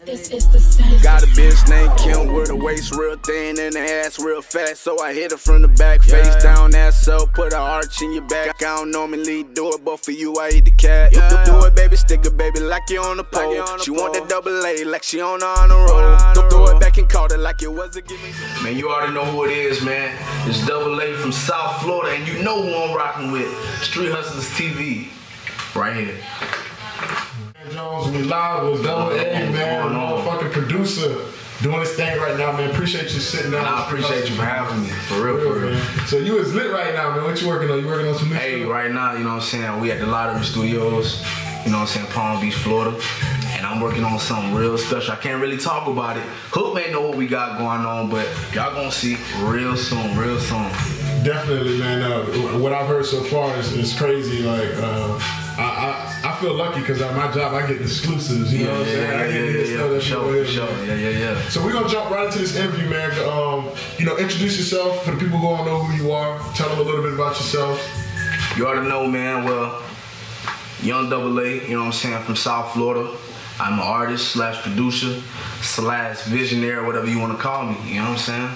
This is the sound. Got a bitch named Kim with a waist real thin and the ass real fat, so I hit her from the back, face down, ass up, put an arch in your back. I don't normally do it, but for you I eat the cat. Do it, baby, stick it, baby, like you on the pole. She want that double A, like she on the honor roll. Throw it back and caught it like it was a gimme. Man, you already know who it is, man. It's Double A from South Florida, and you know who I'm rocking with. Street Hustlas TV, right here. Jones, we live with Double A, man, motherfucking producer, doing this thing right now, man. Appreciate you sitting down. I appreciate you for having me, for real. Man. So you is lit right now, man. What you working on? You working on some new stuff? Hey, right now, you know what I'm saying, we at the Lottery Studios, you know what I'm saying, Palm Beach, Florida, and I'm working on something real special. I can't really talk about it. Hookman know what we got going on, but y'all gonna see real soon. Definitely, man. What I've heard so far is crazy. Like, I feel lucky because at my job I get exclusives. You know what I'm saying? I get to hear stuff that Yeah. So we're gonna jump right into this interview, man. Introduce yourself for the people who don't know who you are. Tell them a little bit about yourself. You already know, man. Well, young Double A, you know what I'm saying, from South Florida. I'm an artist / producer / visionary, whatever you want to call me. You know what I'm saying?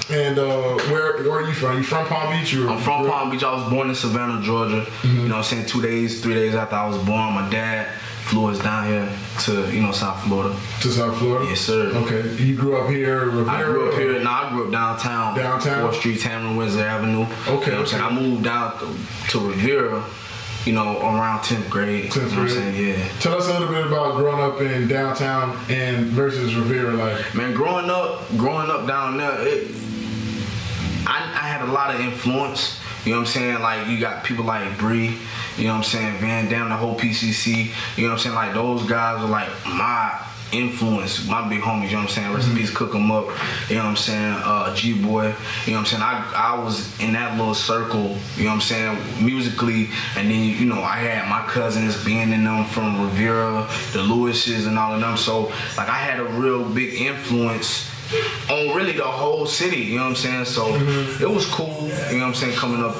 And where are you from? You from Palm Beach? I'm from Palm Beach. I was born in Savannah, Georgia. You know what I'm saying? 3 days after I was born, my dad flew us down here to, South Florida. To South Florida? Yes, sir. Okay. You grew up here, Rivera? I grew up downtown. Downtown? 4th Street, Tamron, Windsor Avenue. Okay. You know what I'm saying? I moved down to Rivera, around 10th grade. 10th grade. You know what I'm saying? Yeah. Tell us a little bit about growing up in downtown and versus Rivera, like. Man, growing up down there, I had a lot of influence, you know what I'm saying? Like, you got people like Bree, you know what I'm saying? Van Dam, the whole PCC, you know what I'm saying? Like, those guys are like my influence, my big homies, you know what I'm saying? Rest in peace, Cook 'em Up, you know what I'm saying? G-Boy, you know what I'm saying? I was in that little circle, you know what I'm saying? Musically, and then, I had my cousins being in them from Rivera, the Lewises and all of them. So, like, I had a real big influence on really the whole city, you know what I'm saying? So it was cool, you know what I'm saying, coming up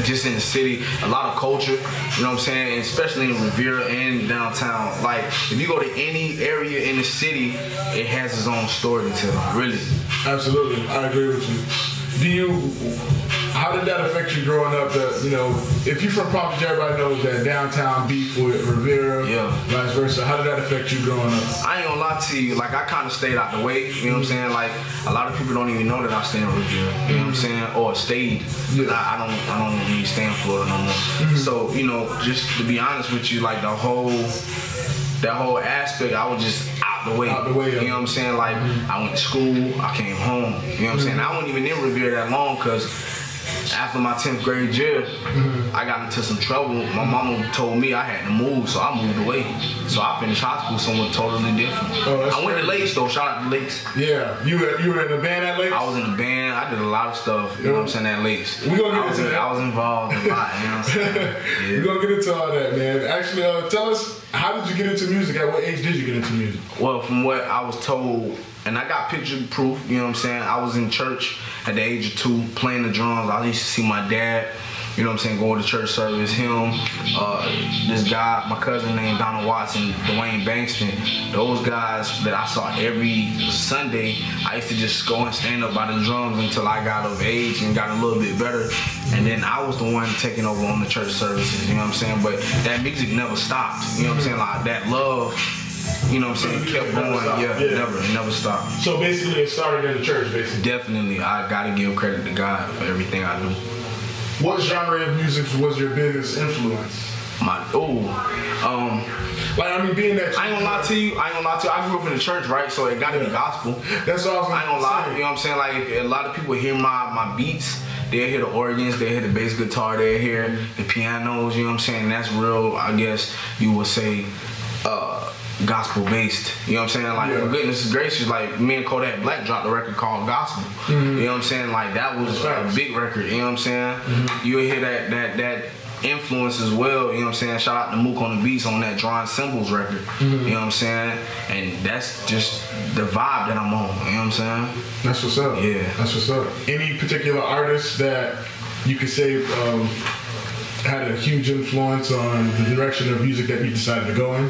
just in the city, a lot of culture, you know what I'm saying, and especially in Rivera and downtown. Like, if you go to any area in the city, it has its own story to tell, really. Absolutely, I agree with you. How did that affect you growing up? If you're from Palm Beach, everybody knows that downtown beef with Rivera, vice versa. How did that affect you growing up? I ain't gonna lie to you, like, I kind of stayed out the way, you know what I'm saying? Like, a lot of people don't even know that I stay in Rivera, you know what I'm saying? Or stayed. I don't really stay in Florida no more. So, just to be honest with you, like, that whole aspect, I was just out the way. You know what I'm saying? Like, I went to school, I came home. You know what I'm saying? I wasn't even in Rivera that long because after my 10th grade year, I got into some trouble. My mama told me I had to move, so I moved away. So I finished high school somewhere totally different. I went to Lakes though, shout out to Lakes. Yeah, you were in the band at Lakes? I was in the band, I did a lot of stuff, you know what I'm saying, at Lakes. We gonna get into that. I was involved in a lot, you know what I'm saying? Yeah. We're gonna get into all that, man. Actually, tell us, how did you get into music? At what age did you get into music? Well, from what I was told, and I got picture proof, you know what I'm saying? I was in church at the age of 2 playing the drums. I used to see my dad, you know what I'm saying, going to church service. Him, this guy, my cousin named Donald Watson, Dwayne Bankston. Those guys that I saw every Sunday, I used to just go and stand up by the drums until I got of age and got a little bit better. And then I was the one taking over on the church services, you know what I'm saying? But that music never stopped, you know what I'm saying? Like, that love, you know what I'm saying, kept going. It never stopped. So basically it started in the church, basically? Definitely. I gotta give credit to God for everything I do. What genre of music was your biggest influence? Being that I ain't gonna lie to you, I grew up in the church, right? So it gotta be gospel. That's all I ain't gonna lie, you know what I'm saying? Like, if a lot of people hear my beats, they'll hear the organs, they'll hear the bass guitar, they'll hear the pianos, you know what I'm saying? That's real, I guess you would say, gospel based, you know what I'm saying? Like, for goodness gracious, like, me and Kodak Black dropped a record called Gospel. You know what I'm saying? Like, that was a big record, you know what I'm saying? You'll hear that influence as well, you know what I'm saying? Shout out to Mook on the beats on that Drawing Symbols record, you know what I'm saying? And that's just the vibe that I'm on, you know what I'm saying? That's what's up. Yeah. That's what's up. Any particular artist that you could say had a huge influence on the direction of music that you decided to go in?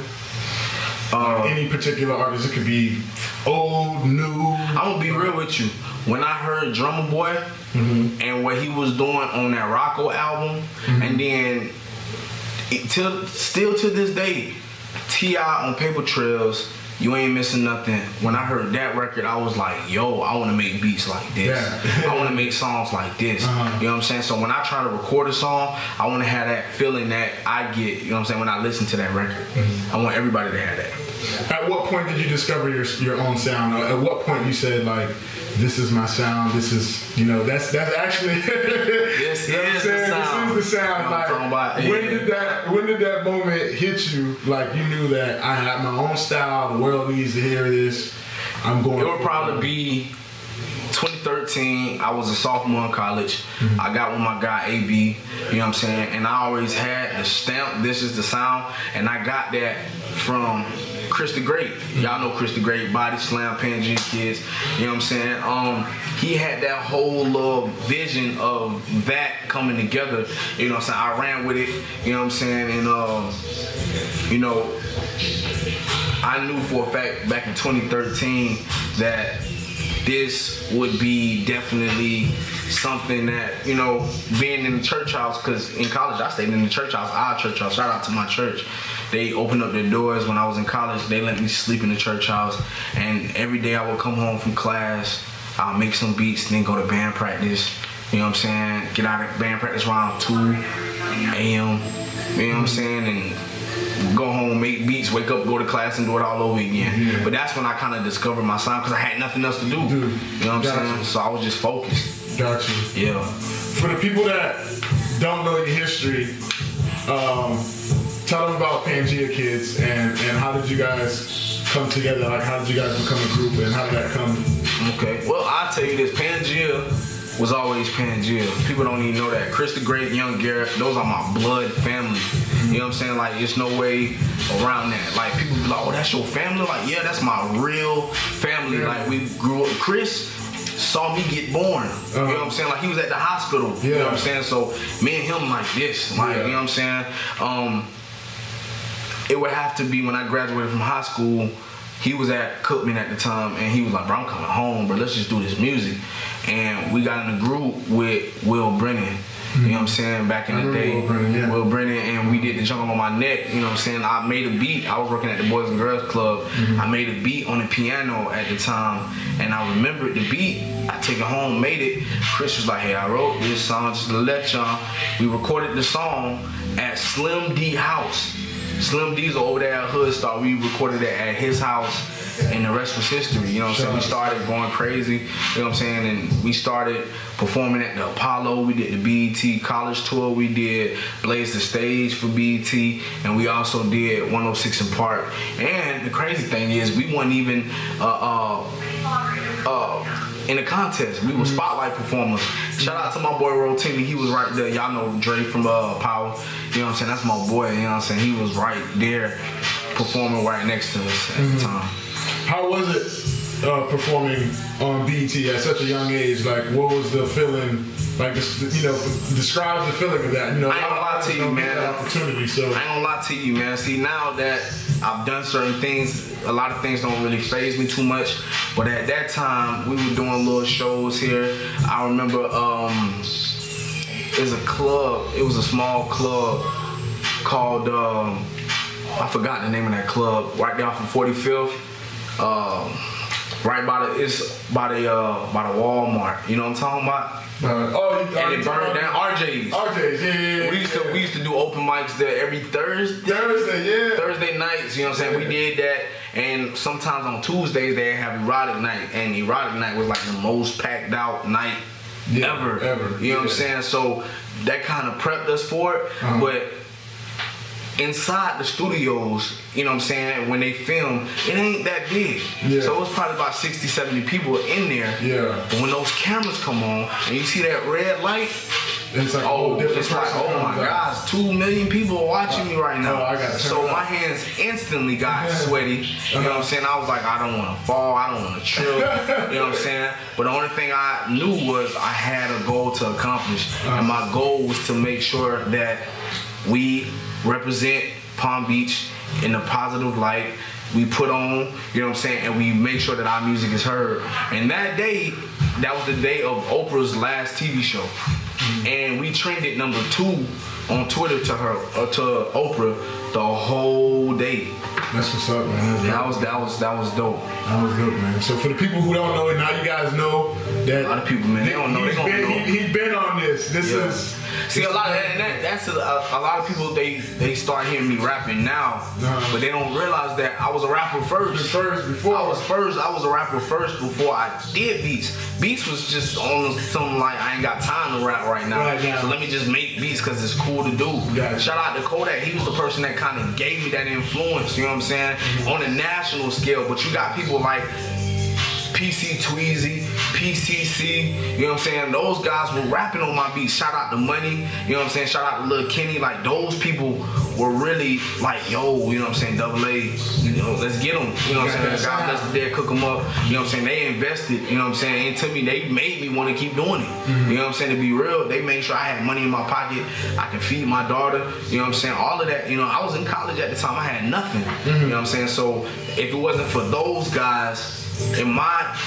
Any particular artist? It could be old, new. I'm gonna be real with you. When I heard Drummer Boy and what he was doing on that Rocco album, and then still to this day, T.I. on Paper Trails, You Ain't Missing Nothing. When I heard that record, I was like, yo, I want to make beats like this. I want to make songs like this. You know what I'm saying? So when I try to record a song, I want to have that feeling that I get, you know what I'm saying, when I listen to that record. I want everybody to have that. At what point did you discover your own sound? At what point you said, like, this is my sound, this is, you know, that's actually this is the sound. This is the sound. Like, when did that moment hit you? Like, you knew that I have my own style, the world needs to hear this. I'm going. It would probably be 2013. I was a sophomore in college. I got with my guy AB, you know what I'm saying? And I always had the stamp, this is the sound, and I got that from Chris the Great. Y'all know Chris the Great, Body Slam, Pangea Kids, you know what I'm saying? He had that whole little vision of that coming together, you know what I'm saying? I ran with it, you know what I'm saying? And, you know, I knew for a fact back in 2013 that this would be definitely something that, you know, being in the church house, because in college I stayed in the church house, our church house, shout out to my church. They opened up their doors when I was in college. They let me sleep in the church house, and every day I would come home from class, I'll make some beats, then go to band practice, you know what I'm saying, get out of band practice around 2 a.m., you know what I'm saying, and go home, make beats, wake up, go to class, and do it all over again. But that's when I kind of discovered my sound, because I had nothing else to do. You know what I'm saying? So I was just focused. Got you. Yeah. For the people that don't know your history, tell them about Pangea Kids and how did you guys come together? Like, how did you guys become a group, and how did that come? Okay. Well, I'll tell you this. Pangea was always Pangea. People don't even know that. Chris the Great, Young Garrett, those are my blood family. You know what I'm saying? Like, there's no way around that. Like, people be like, oh, that's your family? Like, yeah, that's my real family. Like, we grew up. Chris saw me get born. You know what I'm saying? Like, he was at the hospital. You know what I'm saying? So me and him like this. Like, you know what I'm saying? It would have to be when I graduated from high school. He was at Hookman at the time, and he was like, bro, I'm coming home, bro. Let's just do this music. And we got in a group with Will Brennan. You know what I'm saying? Back in the day, Will Brennan, and we did the Jungle on My Neck. You know what I'm saying? I made a beat. I was working at the Boys and Girls Club. I made a beat on the piano at the time, and I remembered the beat. I took it home, made it. Chris was like, hey, I wrote this song just to let y'all. We recorded the song at Slim D house. Slim D's over there at Hood Star. We recorded it at his house, and the rest was history. You know what I'm saying? We started going crazy. You know what I'm saying? And we started performing at the Apollo. We did the BET College Tour. We did Blaze the Stage for BET, and we also did 106 in Park. And the crazy thing is, we weren't even in a contest. We were spotlight performers. Shout out to my boy Rotini. He was right there. Y'all know Dre from Power. You know what I'm saying? That's my boy. You know what I'm saying? He was right there performing right next to us at the time. How was it performing on BET at such a young age? Like, what was the feeling? Like, you know, describe the feeling of that. You know, I ain't gonna lie to you, man. Opportunity, so. I ain't gonna lie to you, man. See, now that I've done certain things, a lot of things don't really faze me too much. But at that time, we were doing little shows here. I remember there's a club. It was a small club called I forgot the name of that club. Right there off of 45th. Right by the Walmart. You know what I'm talking about? And it burned down. RJ's, yeah. We used to do open mics there every Thursday. Thursday nights, you know what I'm saying? We did that, and sometimes on Tuesdays they have Erotic Night, and Erotic Night was like the most packed out night ever. You know what I'm saying? So that kind of prepped us for it, but inside the studios, you know what I'm saying, when they film, it ain't that big. So it was probably about 60, 70 people in there. But when those cameras come on and you see that red light, it's like, oh my gosh, 2 million people are watching me right now. So my hands instantly got sweaty. You know what I'm saying? I was like, I don't want to fall, I don't want to trip. You know what I'm saying? But the only thing I knew was I had a goal to accomplish. And my goal was to make sure that we represent Palm Beach in a positive light, we put on, you know what I'm saying, and we make sure that our music is heard. And that day, that was the day of Oprah's last TV show. And we trended number 2 on Twitter to Oprah the whole day. That's what's up, man. That was dope. That was dope, man. So for the people who don't know it, now you guys know that. A lot of people, man, they don't know. He's been on this. This is. See, a lot of that's a lot of people. They start hearing me rapping now, but they don't realize that I was a rapper first. I was a rapper first before I did beats. Beats was just on something like I ain't got time to rap right now. So let me just make beats because it's cool to do. Shout out to Kodak. He was the person that kind of gave me that influence. You know what I'm saying? On a national scale. But you got people like PC Tweezy, PCC, you know what I'm saying? Those guys were rapping on my beats. Shout out to Money, you know what I'm saying? Shout out to Lil Kenny. Like, those people were really like, yo, you know what I'm saying? Double A, you know, let's get them. You know what I'm saying? God bless the dead, cook them up. You know what I'm saying? They invested, you know what I'm saying, into me. They made me want to keep doing it. You know what I'm saying? To be real, they made sure I had money in my pocket. I can feed my daughter. You know what I'm saying? All of that. You know, I was in college at the time. I had nothing. You know what I'm saying? So if it wasn't for those guys in my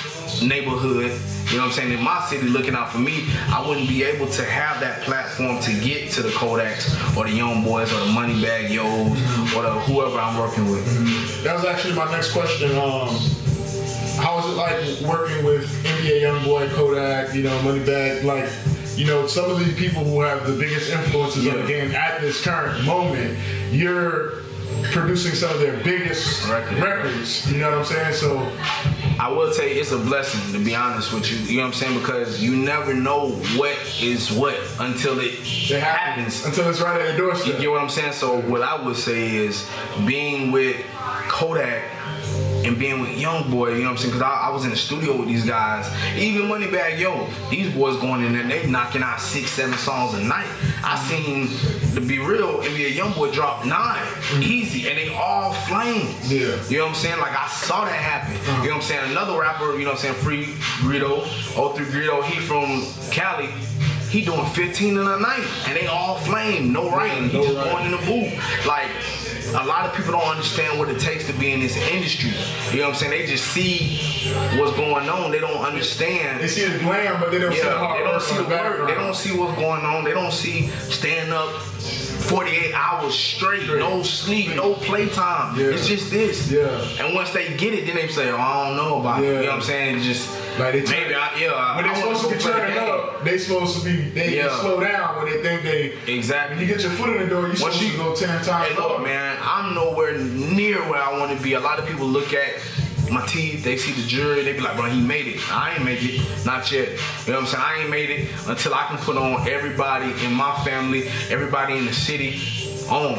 neighborhood, you know what I'm saying, in my city looking out for me, I wouldn't be able to have that platform to get to the Kodaks or the Young Boys or the Moneybag Yos or the whoever I'm working with. That was actually my next question. How is it like working with NBA Youngboy, Kodak, you know, Moneybag, like, you know, some of these people who have the biggest influences on the game at this current moment, you're producing some of their biggest records, you know what I'm saying? So I will tell you, it's a blessing, to be honest with you. You know what I'm saying? Because you never know what is what until it happens. Until it's right at your doorstep. You get what I'm saying? So what I would say is being with Kodak and being with Youngboy, you know what I'm saying? Because I was in the studio with these guys. Even Moneybag Yo, these boys going in there, they knocking out 6-7 songs a night. I seen, to be real, NBA Youngboy drop 9 easy, and they all flame. Yeah. You know what I'm saying? Like, I saw that happen. You know what I'm saying? Another rapper, you know what I'm saying, Free Greedo, 03 Greedo, he from Cali. He doing 15 in a night, and they all flame, no rain. He just going in the booth. Like, a lot of people don't understand what it takes to be in this industry. You know what I'm saying? They just see what's going on. They don't understand. They see the glam, but they don't see the hard work. They don't see the work. They don't see what's going on. They don't see staying up 48 hours straight, no sleep, no playtime. It's just this. And once they get it, then they say, oh, I don't know about it. You know what I'm saying? It's just like maybe when they're supposed to be turning up, they supposed to be slow down when they think they exactly. When you get your foot in the door, you're supposed to go 10 times. Hey, look, man, I'm nowhere near where I want to be. A lot of people look at my teeth, they see the jury, they be like, bro, he made it. I ain't make it, not yet. You know what I'm saying? I ain't made it until I can put on everybody in my family, everybody in the city on.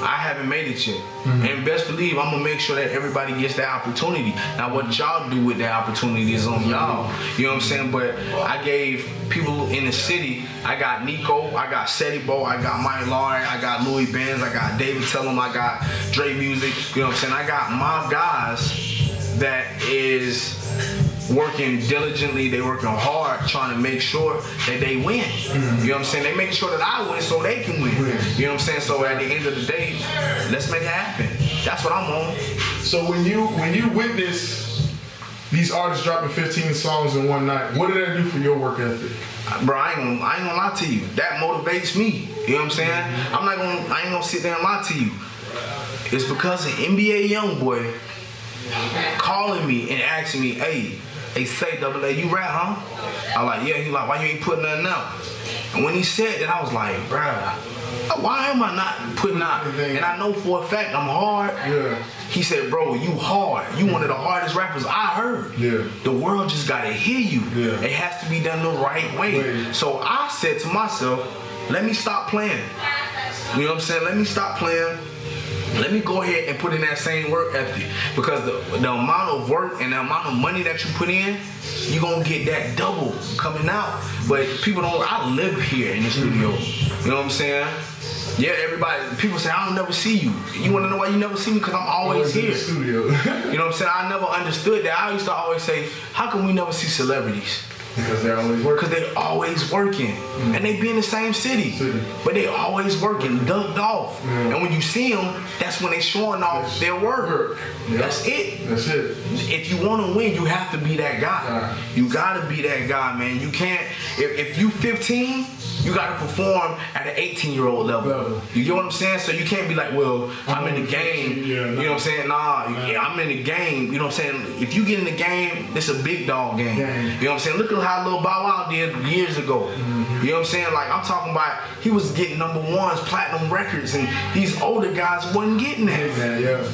I haven't made it yet. And best believe I'm gonna make sure that everybody gets that opportunity. Now what y'all do with that opportunity is on y'all. You know what I'm saying? But I gave people in the city, I got Nico, I got Seti Bo, I got Mike Laurie, I got Louis Benz, I got David Tellum, I got Dre Music. You know what I'm saying? I got my guys that is working diligently, they working hard, trying to make sure that they win. You know what I'm saying? They make sure that I win so they can win. You know what I'm saying? So at the end of the day, let's make it happen. That's what I'm on. So when you witness these artists dropping 15 songs in one night, what did that do for your work ethic? Bro, I ain't gonna lie to you. That motivates me. You know what I'm saying? I ain't gonna sit there and lie to you. It's because of NBA Youngboy calling me and asking me, hey, say Double A, you rap, huh? I like, yeah. He like, why you ain't putting nothing out? And when he said that, I was like, bruh, why am I not putting out? And I know for a fact I'm hard. He said, bro, you hard. You one of the hardest rappers I heard. The world just gotta hear you. It has to be done the right way. So I said to myself, let me stop playing. You know what I'm saying? Let me stop playing. Let me go ahead and put in that same work ethic, because the amount of work and the amount of money that you put in, you're gonna get that double coming out. But people don't, I live here in the studio. You know what I'm saying? Yeah, people say, I don't never see you. You wanna know why you never see me? Because I'm always here. In the studio. You know what I'm saying? I never understood that. I used to always say, how come we never see celebrities? Because they're always working. Because they're always working. And they be in the same city. But they always working, ducked off. And when you see them, that's when they showing off their work. Yep. That's it. That's it. If you want to win, you have to be that guy. You got to be that guy, man. You can't, if you 15, you got to perform at an 18-year-old level. You get what I'm saying? So you can't be like, well, I'm in the game. You know what I'm saying? Nah, I'm in the game. You know what I'm saying? If you get in the game, it's a big dog game. You know what I'm saying? Look at how Lil Bow Wow did years ago. You know what I'm saying? Like, I'm talking about, he was getting #1s, platinum records, and these older guys wasn't getting that.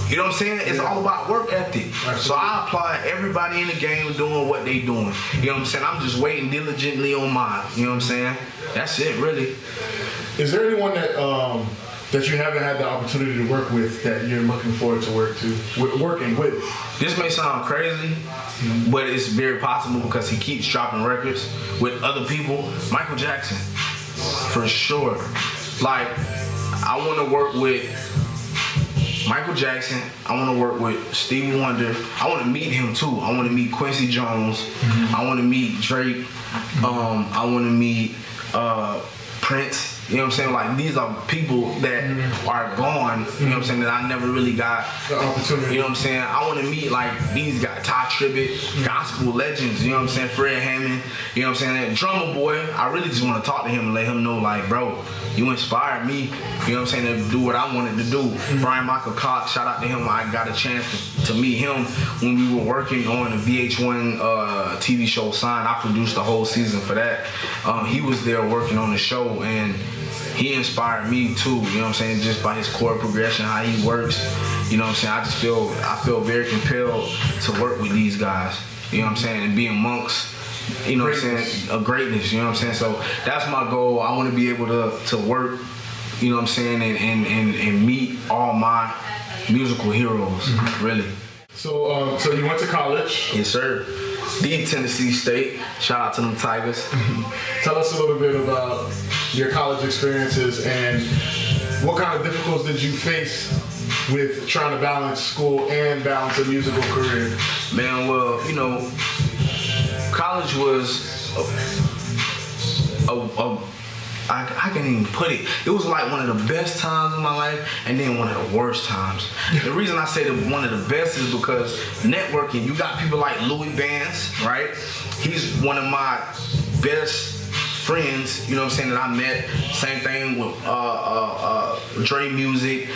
You know what I'm saying? It's all about work ethic. So I applaud everybody in the game doing what they doing. You know what I'm saying? I'm just waiting diligently on mine. You know what I'm saying? That's it, really. Is there anyone that that you haven't had the opportunity to work with that you're looking forward to working with? This may sound crazy, but it's very possible because he keeps dropping records with other people. Michael Jackson, for sure. Like, I want to work with Michael Jackson. I want to work with Stevie Wonder. I want to meet him too. I want to meet Quincy Jones. I want to meet Drake. I want to meet Prince. You know what I'm saying? Like, these are people that are gone, you know what I'm saying, that I never really got the opportunity. You know what I'm saying? I want to meet, like, these guys, Ty Tribbett, gospel legends, you know what I'm saying? Fred Hammond, you know what I'm saying? That Drummer Boy, I really just want to talk to him and let him know, like, bro, you inspired me, you know what I'm saying, to do what I wanted to do. Brian Michael Cox, shout out to him. I got a chance to meet him when we were working on the VH1 TV show Sign. I produced the whole season for that. He was there working on the show, and he inspired me too, you know what I'm saying, just by his chord progression, how he works, you know what I'm saying. I feel very compelled to work with these guys, you know what I'm saying, and be amongst, you know what I'm saying, a greatness, you know what I'm saying. So that's my goal. I want to be able to work, you know what I'm saying, and meet all my musical heroes, really. So you went to college? Yes, sir. The Tennessee State. Shout out to them Tigers. Tell us a little bit about your college experiences and what kind of difficulties did you face with trying to balance school and balance a musical career? Man, well, you know, college was I can't even put it. It was like one of the best times of my life and then one of the worst times. The reason I say that one of the best is because networking, you got people like Louis Vance, right? He's one of my best friends, you know what I'm saying, that I met. Same thing with Dre Music,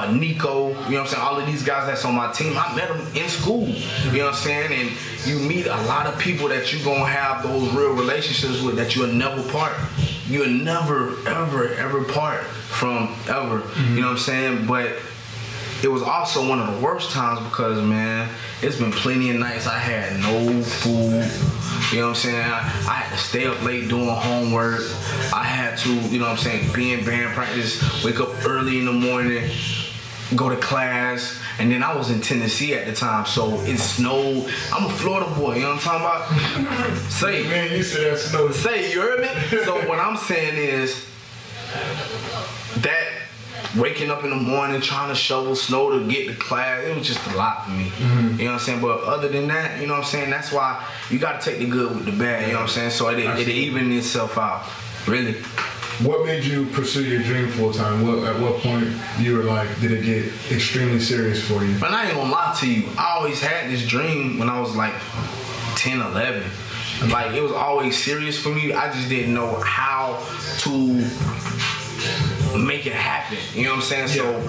Nico, you know what I'm saying, all of these guys that's on my team, I met them in school, you know what I'm saying, and you meet a lot of people that you're gonna have those real relationships with that you'll never part. You'll never, ever part from, ever, you know what I'm saying, but it was also one of the worst times because, man, it's been plenty of nights I had no food. You know what I'm saying? I had to stay up late doing homework. I had to, you know what I'm saying, be in band practice, wake up early in the morning, go to class, and then I was in Tennessee at the time, so it snowed. I'm a Florida boy, you know what I'm talking about? Say, man, you said that snow. Say, you heard me? So what I'm saying is that waking up in the morning, trying to shovel snow to get to class, it was just a lot for me. You know what I'm saying? But other than that, you know what I'm saying, that's why you got to take the good with the bad, you know what I'm saying? So it evened itself out, really. What made you pursue your dream full time? At what point you were like, did it get extremely serious for you? Man, I ain't gonna lie to you. I always had this dream when I was like 10, 11. Like, it was always serious for me. I just didn't know how to make it happen, you know what I'm saying? So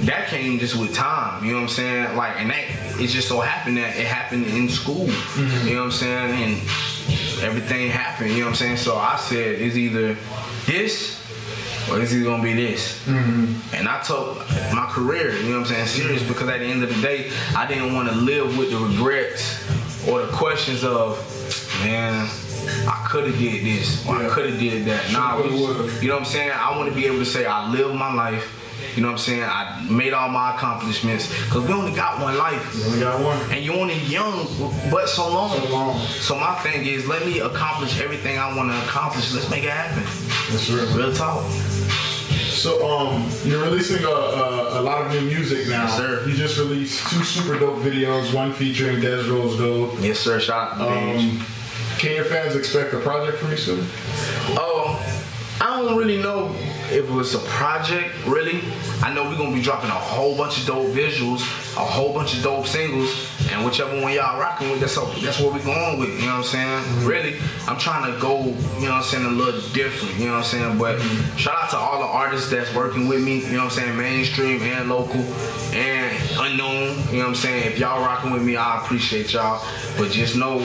that came just with time, you know what I'm saying? Like, and that, it just so happened that it happened in school, you know what I'm saying? And everything happened, you know what I'm saying? So I said, it's either this or it's either gonna be this. And I took my career, you know what I'm saying, serious, because at the end of the day, I didn't want to live with the regrets or the questions of, man, I could have did this, or I could have did that. Nah, you know what I'm saying? I want to be able to say I lived my life. You know what I'm saying? I made all my accomplishments, because we only got one life. You only got one. And you're only young, but so long. So my thing is, let me accomplish everything I want to accomplish. Let's make it happen. That's real talk. So you're releasing a lot of new music now. Yes, sir. You just released 2 super dope videos, one featuring Des Rose Dope. Yes, sir. Shout out to Paige. Can your fans expect a project from you soon? I don't really know if it was a project, really. I know we're gonna be dropping a whole bunch of dope visuals, a whole bunch of dope singles, and whichever one y'all rocking with, that's what we're going with, you know what I'm saying? Mm-hmm. Really, I'm trying to go, you know what I'm saying, a little different, you know what I'm saying? But shout out to all the artists that's working with me, you know what I'm saying, mainstream and local and unknown, you know what I'm saying? If y'all rocking with me, I appreciate y'all, but just know,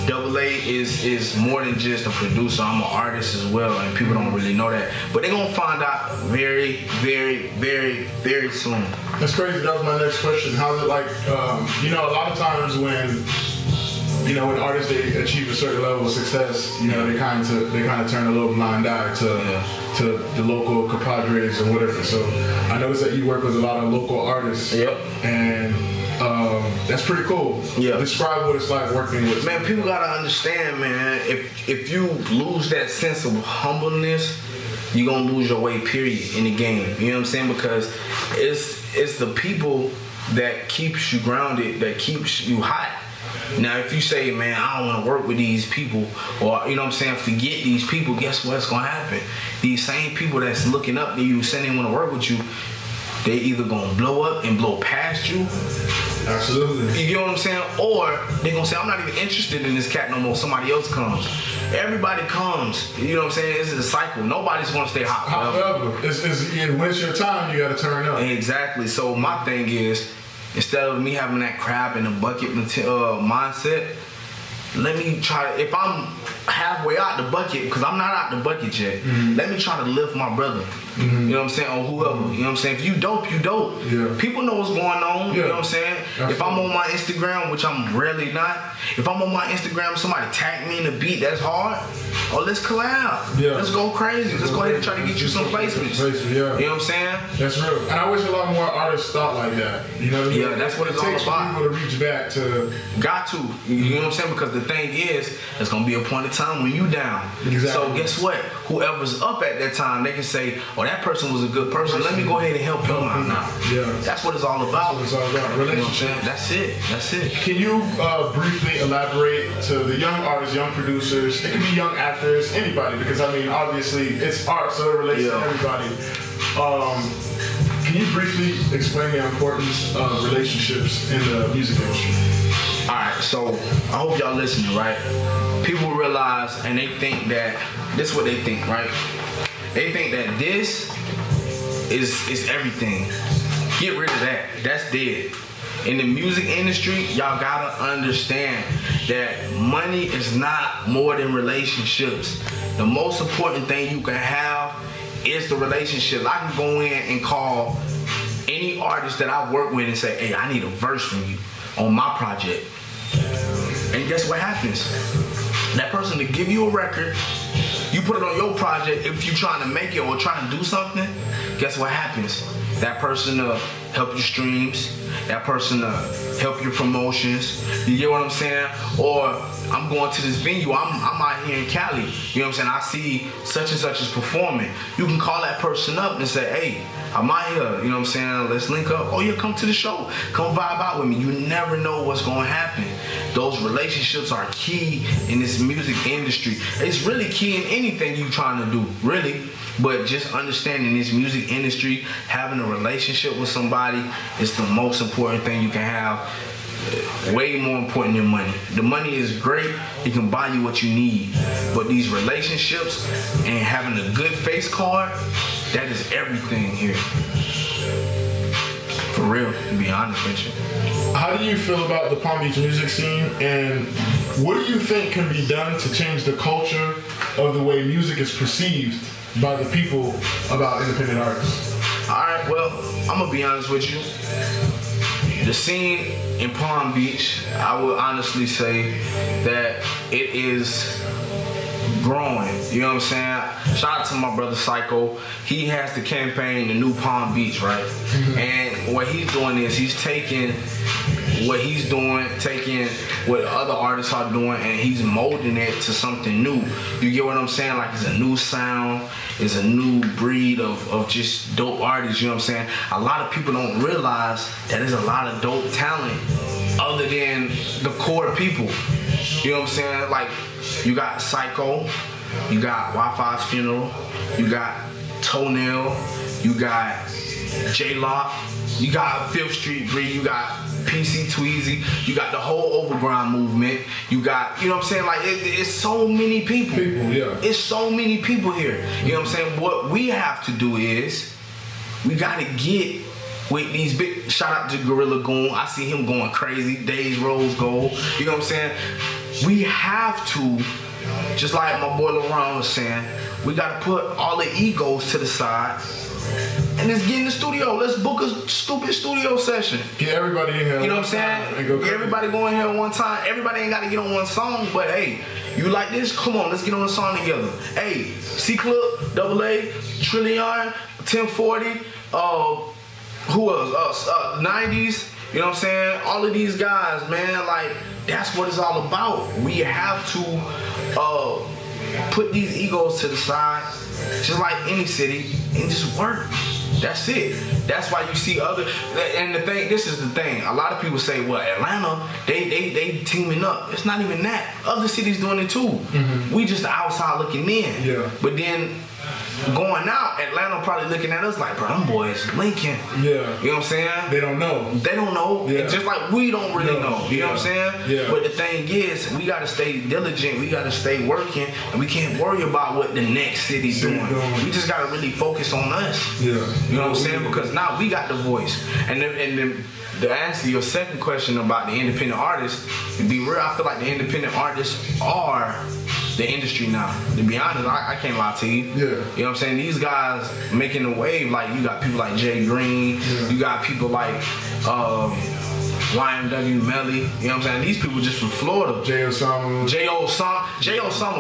Double A is more than just a producer. I'm an artist as well, and people don't really know that. But they're gonna find out very, very, very, very soon. That's crazy. That was my next question. How's it like? You know, a lot of times when artists they achieve a certain level of success, you know, they kind of turn a little blind eye to the local compadres and whatever. So I noticed that you work with a lot of local artists. Yep. And that's pretty cool. Yeah. Describe what it's like working with. Man, people gotta understand, man. If you lose that sense of humbleness, you're gonna lose your way. Period in the game. You know what I'm saying? Because it's the people that keeps you grounded, that keeps you hot. Now, if you say, man, I don't want to work with these people, or, you know what I'm saying, forget these people, guess what's going to happen? These same people that's looking up to you, saying they want to work with you, they either going to blow up and blow past you. Absolutely. You know what I'm saying? Or they going to say, I'm not even interested in this cat no more. Somebody else comes. Everybody comes. You know what I'm saying? This is a cycle. Nobody's going to stay hot forever. When it's your time, you got to turn up. Exactly. So my thing is, instead of me having that crab in the bucket mindset, let me try, if I'm halfway out the bucket, because I'm not out the bucket yet, let me try to lift my brother. You know what I'm saying? Or whoever. You know what I'm saying? If you dope, you dope. Yeah. People know what's going on. You know what I'm saying? Absolutely. If I'm on my Instagram, which I'm rarely not, if I'm on my Instagram, somebody tag me in a beat that's hard, let's collab. Yeah. Let's go crazy. Let's go ahead and try to get you some placements. You know what I'm saying? That's real. And I wish a lot more artists thought like that. You know what I mean? Yeah, that's what it's all about. It takes people to reach back to... Got to. You know what I'm saying? Because the thing is, there's going to be a point of time when you down. Exactly. So guess what? Whoever's up at that time, they can say, that person was a good person. Let me go ahead and help him out now. Yeah. That's what it's all about. That's what it's all about. Relationships. You know what I'm saying? That's it. Can you briefly elaborate to the young artists, young producers, it can be young actors, anybody, because I mean, obviously, it's art, so it relates to everybody. Can you briefly explain the importance of relationships in the music industry? Alright, so I hope y'all listening, right? People realize and they think that, this is what they think, right? They think that this is everything. Get rid of that. That's dead. In the music industry, y'all gotta understand that money is not more than relationships. The most important thing you can have is the relationship. I can go in and call any artist that I work with and say, hey, I need a verse from you on my project. And guess what happens? That person to give you a record, you put it on your project, if you're trying to make it or trying to do something, guess what happens? That person to help your streams, that person to help your promotions, you get what I'm saying? Or I'm going to this venue, I'm out here in Cali, you know what I'm saying? I see such and such is performing. You can call that person up and say, hey, I'm out here, you know what I'm saying? Let's link up. Oh yeah, come to the show. Come vibe out with me. You never know what's gonna happen. Those relationships are key in this music industry. It's really key in anything you're trying to do, really. But just understanding this music industry, having a relationship with somebody is the most important thing you can have. Way more important than money. The money is great, it can buy you what you need. But these relationships and having a good face card, that is everything here. For real, to be honest with you. How do you feel about the Palm Beach music scene, and what do you think can be done to change the culture of the way music is perceived by the people about independent artists? Alright, well, I'm gonna be honest with you. The scene in Palm Beach, I would honestly say that it is growing. You know what I'm saying? Shout out to my brother Psycho. He has the campaign, the new Palm Beach, right? And what he's doing is he's taking what he's doing, taking what other artists are doing, and he's molding it to something new. You get what I'm saying? Like it's a new sound, it's a new breed of just dope artists, you know what I'm saying? A lot of people don't realize that there's a lot of dope talent other than the core people. You know what I'm saying? Like, you got Psycho, you got Wi-Fi's Funeral, you got Toenail, you got J-Lock, you got 5th Street Bree, you got PC Tweezy, you got the whole Overground movement, you got, you know what I'm saying? Like, it's so many people. It's so many people here. You know what I'm saying? What we have to do is, we gotta get with these big, shout out to Gorilla Goon, I see him going crazy, Days Rose Gold, you know what I'm saying? We have to, just like my boy LaRon was saying, we gotta put all the egos to the side and just get in the studio. Let's book a stupid studio session. Get everybody in here. You know what I'm saying? Get everybody going here at one time. Everybody ain't gotta get on one song, but hey, you like this? Come on, let's get on a song together. Hey, C-Club, Double A, Trillion, 1040, who else? 90s. You know what I'm saying? All of these guys, man, like, that's what it's all about. We have to put these egos to the side, just like any city, and just work. That's it. That's why you see other, and the thing, this is the thing. A lot of people say, well, Atlanta, they teaming up. It's not even that. Other cities doing it too. We just the outside looking in. Yeah. But then going out, Atlanta probably looking at us like, bro, them boys Lincoln. Yeah. You know what I'm saying? They don't know. They don't know. Yeah. Just like we don't really know. You know what I'm saying? Yeah. But the thing is, we gotta stay diligent, we gotta stay working, and we can't worry about what the next city's doing. We just gotta really focus on us. Yeah. You know what I'm saying? Because now we got the voice. And then to answer your second question about the independent artists, to be real, I feel like the independent artists are the industry now. To be honest, I can't lie to you. Yeah. You know what I'm saying? These guys making the wave. Like, you got people like Jay Green. Yeah. You got people like YMW Melly. You know what I'm saying? These people just from Florida. J.O. Summer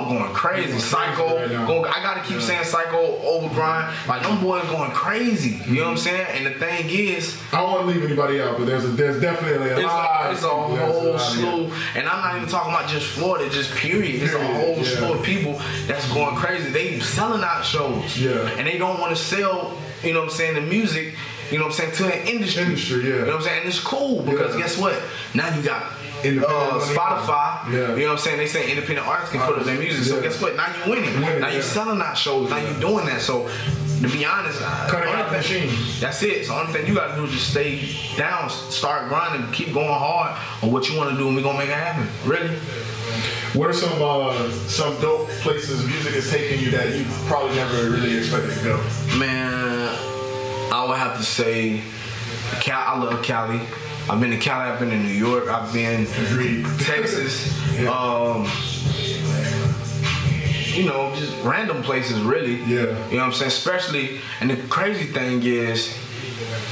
going crazy. Psycho. I gotta keep saying Psycho, Overgrind. Like, them boys going crazy. You know what I'm saying? And the thing is, I don't want to leave anybody out, but there's definitely a lot. It's a whole slew, and I'm not even talking about just Florida, just period. It's a whole slew of people that's going crazy. They selling out shows, and they don't want to sell, you know what I'm saying, the music, you know what I'm saying, to an industry. You know what I'm saying? And it's cool because guess what? Now you got Spotify, you know what I'm saying? They say independent artists can put up their music. So guess what? Now you winning. Now you selling out shows. Now you doing that. So to be honest, cutting out the machine. That's it. So the only thing you gotta do is just stay down, start grinding, keep going hard on what you want to do, and we gonna make it happen. Really. What are some dope places music has taken you that you probably never really expected to go? Man, I would have to say, I love Cali. I've been to Cali, I've been to New York, I've been to Texas. You know, just random places, really. Yeah. You know what I'm saying? Especially, and the crazy thing is,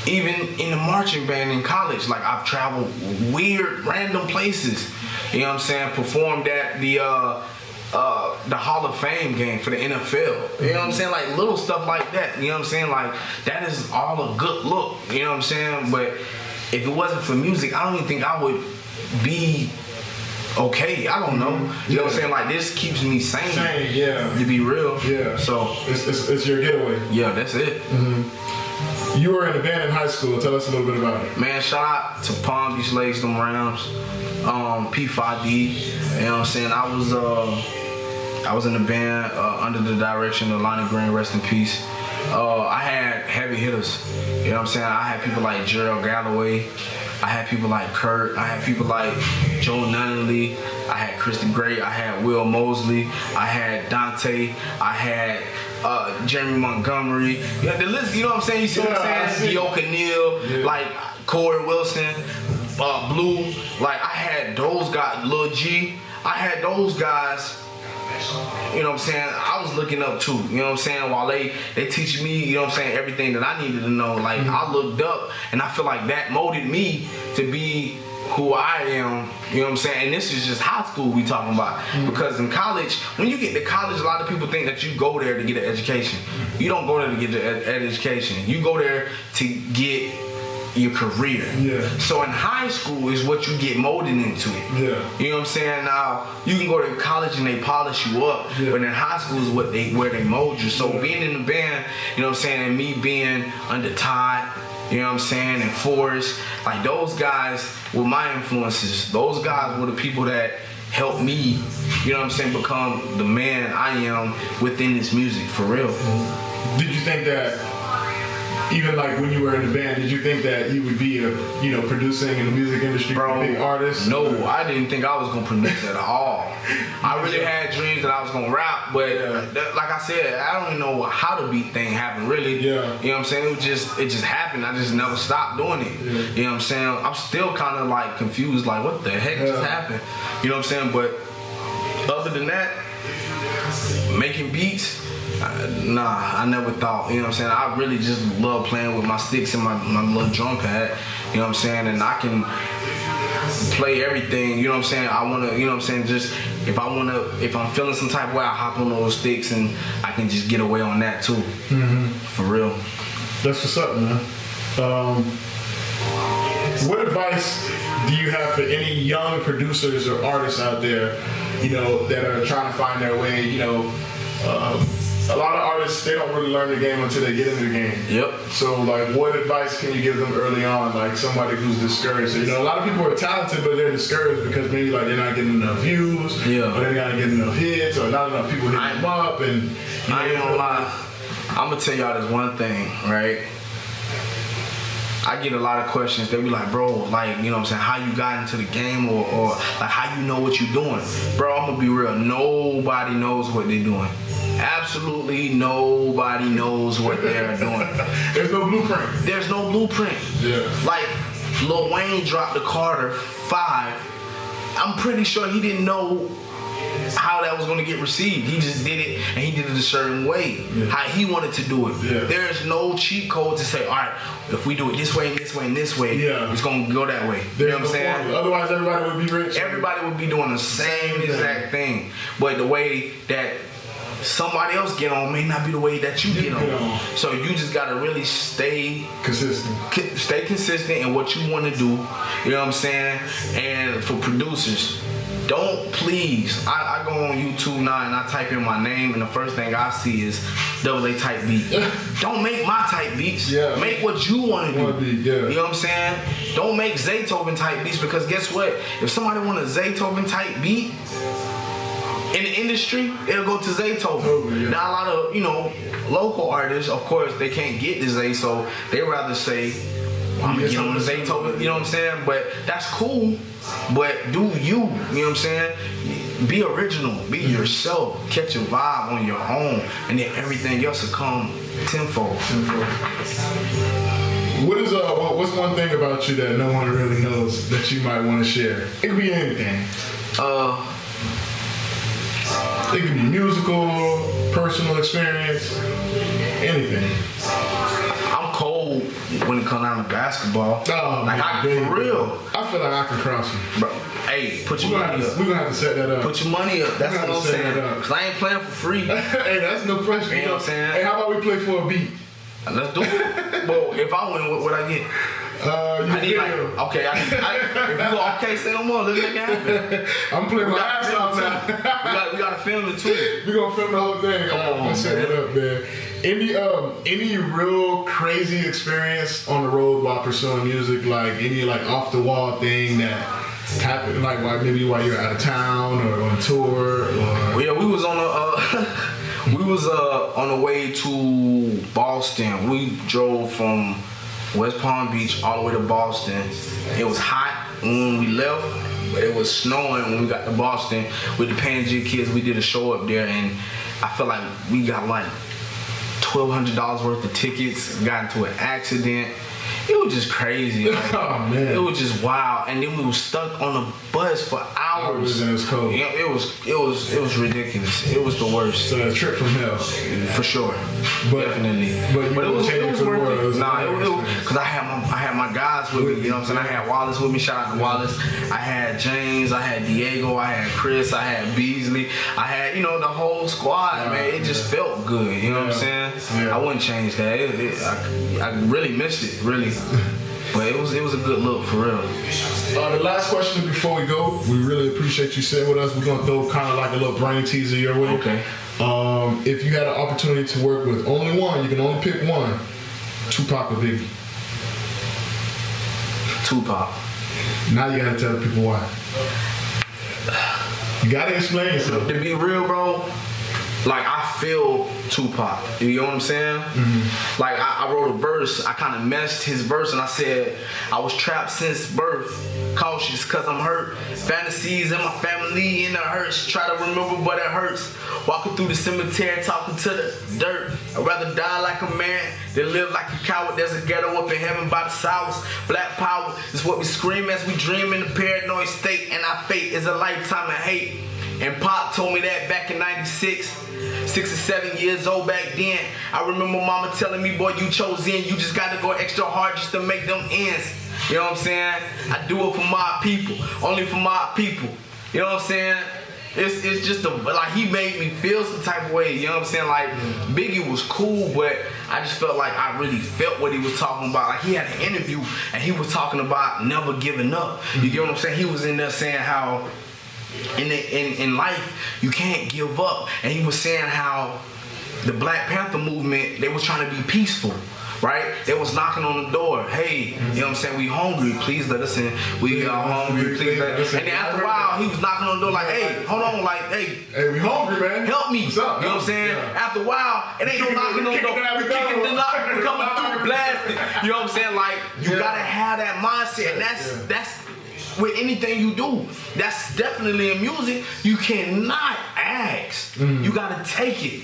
even in the marching band in college, like, I've traveled weird, random places. You know what I'm saying? Performed at the Hall of Fame game for the NFL. You know what I'm saying? Like, little stuff like that. You know what I'm saying? Like, that is all a good look. You know what I'm saying? But if it wasn't for music, I don't even think I would be okay. I don't know. You know what I'm saying? Like, this keeps me sane. To be real. Yeah. So it's your getaway. Yeah, that's it. You were in a band in high school. Tell us a little bit about it. Man, shout out to Palm Beach Lakes, them Rams, P5D. You know what I'm saying? I was in the band under the direction of Lonnie Green, rest in peace. I had heavy hitters. You know what I'm saying? I had people like Gerald Galloway. I had people like Kurt. I had people like Joe Nunnally. I had Christy Gray. I had Will Mosley. I had Dante. I had Jeremy Montgomery. Yeah, the list, you know what I'm saying? You see what I'm saying? Yoka Neal, like Corey Wilson, Blue. Like, I had those guys, Lil G. I had those guys. You know what I'm saying? I was looking up too. You know what I'm saying? While they teach me, you know what I'm saying, everything that I needed to know. Like, I looked up, and I feel like that molded me to be who I am. You know what I'm saying? And this is just high school we talking about. Because in college, when you get to college, a lot of people think that you go there to get an education. You don't go there to get an education. You go there to get your career. So in high school is what you get molded into. You know what I'm saying? Now, you can go to college and they polish you up, but in high school is where they mold you. So being in the band, you know what I'm saying, and me being under Todd, you know what I'm saying, and Forrest. Like, those guys were my influences. Those guys were the people that helped me, you know what I'm saying, become the man I am within this music, for real. Did you think that, even like when you were in the band, did you think that you would be producing in the music industry, bro, a big artist? No, I didn't think I was gonna produce at all. I really had dreams that I was gonna rap, but like I said, I don't even know how the beat thing happened, really. Yeah. You know what I'm saying? It just happened. I just never stopped doing it. Yeah. You know what I'm saying? I'm still kind of like confused, like what the heck just happened? You know what I'm saying? But other than that, making beats, nah, I never thought, you know what I'm saying? I really just love playing with my sticks and my little drum pad, you know what I'm saying? And I can play everything, you know what I'm saying? I wanna, you know what I'm saying, just if I'm feeling some type of way, I hop on those sticks and I can just get away on that too. Mm-hmm. For real. That's what's up, man. What advice do you have for any young producers or artists out there, that are trying to find their way, a lot of artists, they don't really learn the game until they get into the game. Yep. So, like, what advice can you give them early on, like somebody who's discouraged? A lot of people are talented, but they're discouraged because maybe like they're not getting enough views, or they're not getting enough hits, or not enough people hitting them up. And I ain't gonna lie, I'm gonna tell y'all this one thing, right? I get a lot of questions. They be like, bro, like, you know what I'm saying, how you got into the game or like how you know what you're doing. Bro, I'm gonna be real. Nobody knows what they're doing. Absolutely nobody knows what they're doing. There's no blueprint. There's no blueprint. Yeah. Like, Lil Wayne dropped the Carter 5. I'm pretty sure he didn't know how that was going to get received. He just did it, and he did it a certain way, how he wanted to do it. Yeah. There's no cheat code to say, all right, if we do it this way and this way and this way, it's going to go that way. You know what I'm saying? Formula. Otherwise, everybody would be rich. Everybody would be doing the same exact thing, but the way that somebody else get on may not be the way that you get on. So you just gotta really stay consistent. Stay consistent in what you want to do. You know what I'm saying? And for producers, don't please. I go on YouTube now and I type in my name and the first thing I see is AA type beat. Don't make my type beats. Yeah. Make what you want to do. You know what I'm saying? Don't make Zaytoven type beats, because guess what? If somebody want a Zaytoven type beat in the industry, it'll go to Zaytoven. Now a lot of local artists, of course, they can't get the Zay, so they rather say, I'm gonna get on the Zaytoven. You know what I'm saying? But that's cool. But do you know what I'm saying? Be original, be yourself, catch a vibe on your own, and then everything else will come tenfold. What's one thing about you that no one really knows that you might want to share? It could be anything. It could be musical, personal experience, anything. I'm cold when it comes down to basketball. Oh, like, for real. I feel like I can cross you. Bro, hey, put your money up. We're going to have to set that up. Put your money up. That's what I'm saying. Because I ain't playing for free. Hey, that's no pressure. You know what I'm saying? Hey, how about we play for a beat? Let's do it. Well, if I win, what I get? I need if you go, okay, say no more. Let's make it happen. I'm playing my ass off now. we gotta film it too. We gonna film the whole thing. Let's set it up, man. Any real crazy experience on the road while pursuing music? Like any off the wall thing that happened, like maybe while you're out of town or on tour? Well, yeah, we was on on the way to Boston. We drove from West Palm Beach all the way to Boston. It was hot when we left, but it was snowing when we got to Boston. With the Panjig kids, we did a show up there, and I feel like we got like $1,200 worth of tickets, got into an accident. It was just crazy. Like, oh man! It was just wild, and then we were stuck on the bus for hours. It was cold. Yeah, it was ridiculous. It was the worst. So a trip from hell, for sure, definitely. But it was worth it. Nah, because I had my guys with me. You know what I'm saying? I had Wallace with me. Shout out to Wallace. I had James. I had Diego. I had Chris. I had Beasley. I had the whole squad. Man, it just felt good. You know what I'm saying? Yeah. I wouldn't change that. I really missed it. Really. But it was a good look, for real. The last question before we go, we really appreciate you sitting with us. We're gonna throw kind of like a little brain teaser your way. Okay. If you had an opportunity to work with only one, you can only pick one, Tupac or Biggie? Tupac. Now you gotta tell people why. You gotta explain yourself. To be real, bro, like I feel Tupac. You know what I'm saying? Mm-hmm. Like I wrote a verse, I kind of messed his verse and I said, I was trapped since birth, cautious cause I'm hurt. Fantasies in my family in the hearse. Try to remember but it hurts. Walking through the cemetery, talking to the dirt. I'd rather die like a man than live like a coward. There's a ghetto up in heaven by the south. Black power is what we scream as we dream in a paranoid state. And our fate is a lifetime of hate. And Pop told me that back in 96. 6 or 7 years old back then. I remember mama telling me, boy, you chose in. You just got to go extra hard just to make them ends. You know what I'm saying? I do it for my people. Only for my people. You know what I'm saying? It's just like he made me feel some type of way. You know what I'm saying? Like Biggie was cool, but I just felt like I really felt what he was talking about. Like he had an interview and he was talking about never giving up. You get what I'm saying? He was in there saying how in life you can't give up, and he was saying how the Black Panther movement, they was trying to be peaceful, right? They was knocking on the door. Hey, you know what I'm saying? We hungry, please let us in. We are hungry, please let us in. And then after a while, he was knocking on the door like, hey, hold on, like, hey, we hungry, man. Help me. What's up? You know what I'm saying? Yeah. After a while, it ain't no knocking on the door. We're kicking the knock, we're coming through, blasting. You know what I'm saying? Like, you gotta have that mindset, and that's with anything you do. That's definitely in music. You cannot ask. You gotta take it.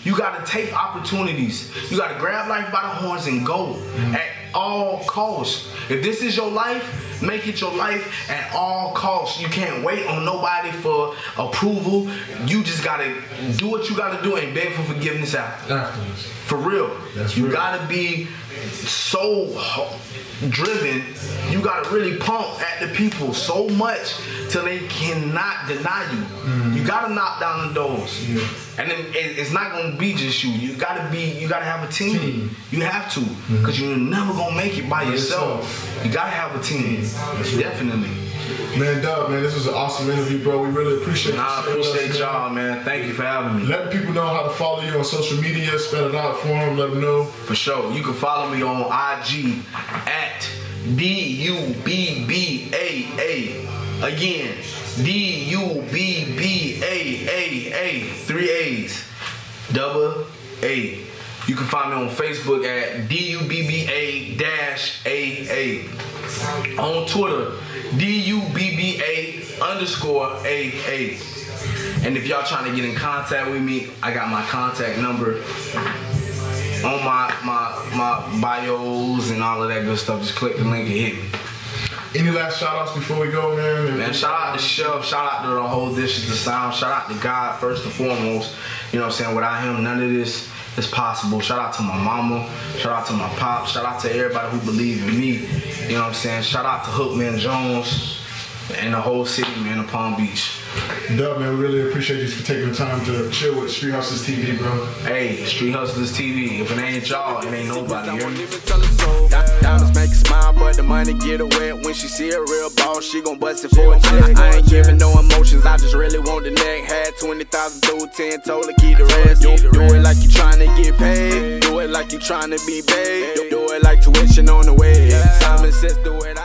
You gotta take opportunities. You gotta grab life by the horns and go at all costs. If this is your life, make it your life at all costs. You can't wait on nobody for approval. You just gotta do what you gotta do and beg for forgiveness afterwards. For real. That's real. You gotta be so driven. You gotta really pump at the people so much till they cannot deny you. You gotta knock down the doors. And then it's not gonna be just you. You gotta have a team. You have to, because you're never gonna make it by yourself. You gotta have a team. Definitely. Man, Dub, man, this was an awesome interview, bro. We really appreciate it. I appreciate y'all, man. Thank you for having me. Let people know how to follow you on social media. Spell it out for them. Let them know. For sure. You can follow me on IG at DUBBAA. Again, DUBBAA. 3 A's. Dubba A. You can find me on Facebook at DUBBA-AA. On Twitter, DUBBA_AA. And if y'all trying to get in contact with me, I got my contact number on my bios and all of that good stuff. Just click the link and hit me. Any last shout outs before we go, man? Man, shout out to Chef, shout out to the whole This Is The Sound, shout out to God first and foremost. You know what I'm saying? Without him, none of this is possible. Shout out to my mama, shout out to my pops, shout out to everybody who believe in me. You know what I'm saying? Shout out to Hookman Jones and the whole city, man, of Palm Beach. Dub, man, we really appreciate you for taking the time to chill with Street Hustlers TV, bro. Hey, Street Hustlers TV. If it ain't y'all, it ain't nobody. Diamonds make her smile, but the money get her wet. When she see a real boss, she gon' bust it for a check. I ain't giving no emotions, I just really want the neck. Had 20,000 through 10, told her keep the rest. Do it like you tryna get paid. Do it like you tryna be paid. Do it like tuition on the way. Simon says do it.